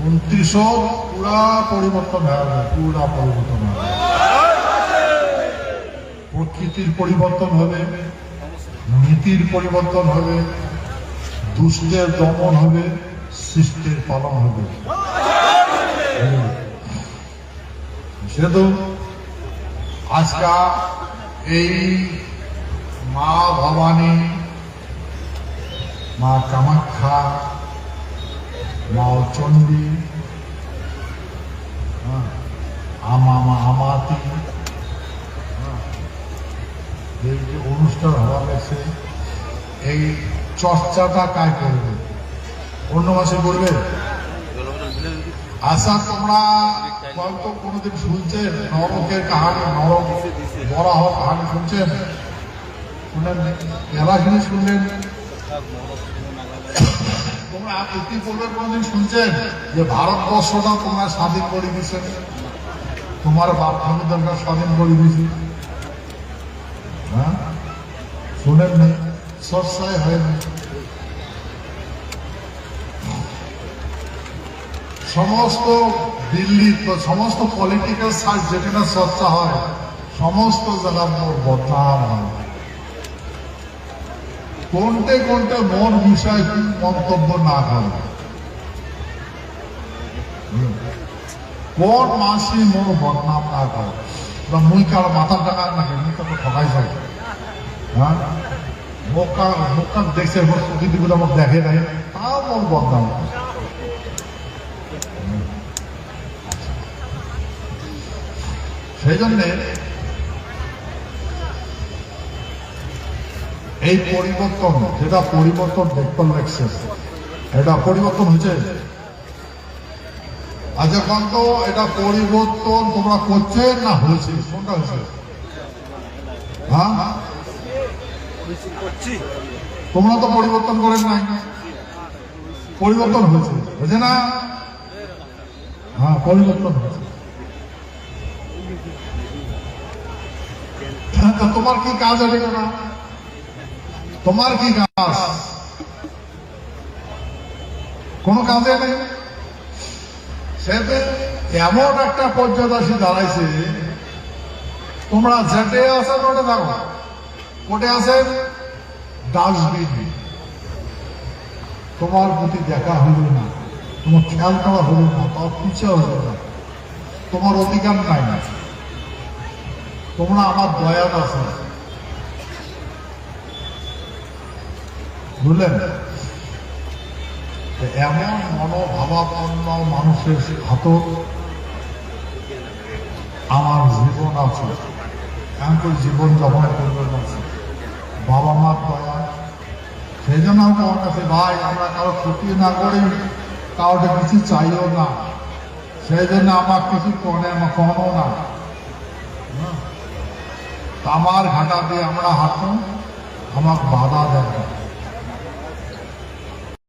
2900 পুরা পরিবর্তন হবে, পুরা পরিবর্তন হবে। প্রকৃতির পরিবর্তন হবে, নীতির পরিবর্তন হবে, দুষ্টের দমন হবে, সৃষ্টির পালন হবে। সেহেতু আজকা এই মা ভবানী, মা কামাখ্যা, মা চণ্ডী, আমাতি এই যে অনুষ্ঠান হওয়া গেছে, এই চর্চাটা কায় করবে? অন্য মাসে করবে? আচ্ছা, তোমরা হয়তো কোনোদিন শুনছেন নরকের কাহানি, নরক বরাহ কাহানি শুনছেন? শুনেন? মেলা জিনিস শুনলেন। তোমরা ইতিপূর্বে কোনদিন শুনছেন যে ভারতবর্ষটা তোমরা স্বাধীন করে দিচ্ছে, তোমার বাপ ঠাকুরদারটা স্বাধীন করে দিয়েছে? হ্যাঁ, শুনেন নেই, চর্চায় হয়নি। সমস্ত দিল্লি, সমস্ত পলিটিক্যাল সাইড যেখানে চর্চা হয়, সমস্ত জায়গার মোর বদনাম হয়। কোনটে কোনটে মন বিষয় মন্তব্য না করে, কোন মাসি মোর বদনাম না করে। মুই কারো মাথার টাকা নাকি, মুই কারো ঠকাই যাই? হ্যাঁ, মুখটা দেখছে প্রকৃতিগুলো আমার দেখে নাই, তাও মোর বদনাম। সেই জন্যে এই পরিবর্তন, যেটা পরিবর্তন দেখতে লাগছে, এটা পরিবর্তন হয়েছে। আজ এখন তো এটা পরিবর্তন তোমরা করছে না হয়েছে? কোনটা হয়েছে? হ্যাঁ, তোমরা তো পরিবর্তন করেন নাই, পরিবর্তন হয়েছে, হয়েছে না? হ্যাঁ, পরিবর্তন হয়েছে। তোমার কি কাজ হবে না? তোমার কি কাজ? কোন কাজে নেই। সেটা এমন একটা পর্যায়ে দাঁড়াইছে, তোমরা যেটে আছেন ওটা দেখো, কোটে আছেন ডাস্টবিন, তোমার প্রতি দেখা হইল না, তোমার খেয়াল করা হইল না, তার পিছিয়ে হইল না, তোমার অধিকার নাই না। তোমরা আমার দয়াল আছে, বুঝলেন? এমন মনোভাবাপন্ন মানুষের হাত আমার জীবন আছে, এমন জীবন যাপন করবেন আছে, বাবা মার দয়া। সেই জন্য আমার কাছে, ভাই, আমরা কারো ক্ষতি না করি, কাউকে কিছু চাইও না, সেই জন্য আমার কিছু কখনো না। আমার ঘাটা দিয়ে আমরা হাঁটুন, আমার বাধা দেয়।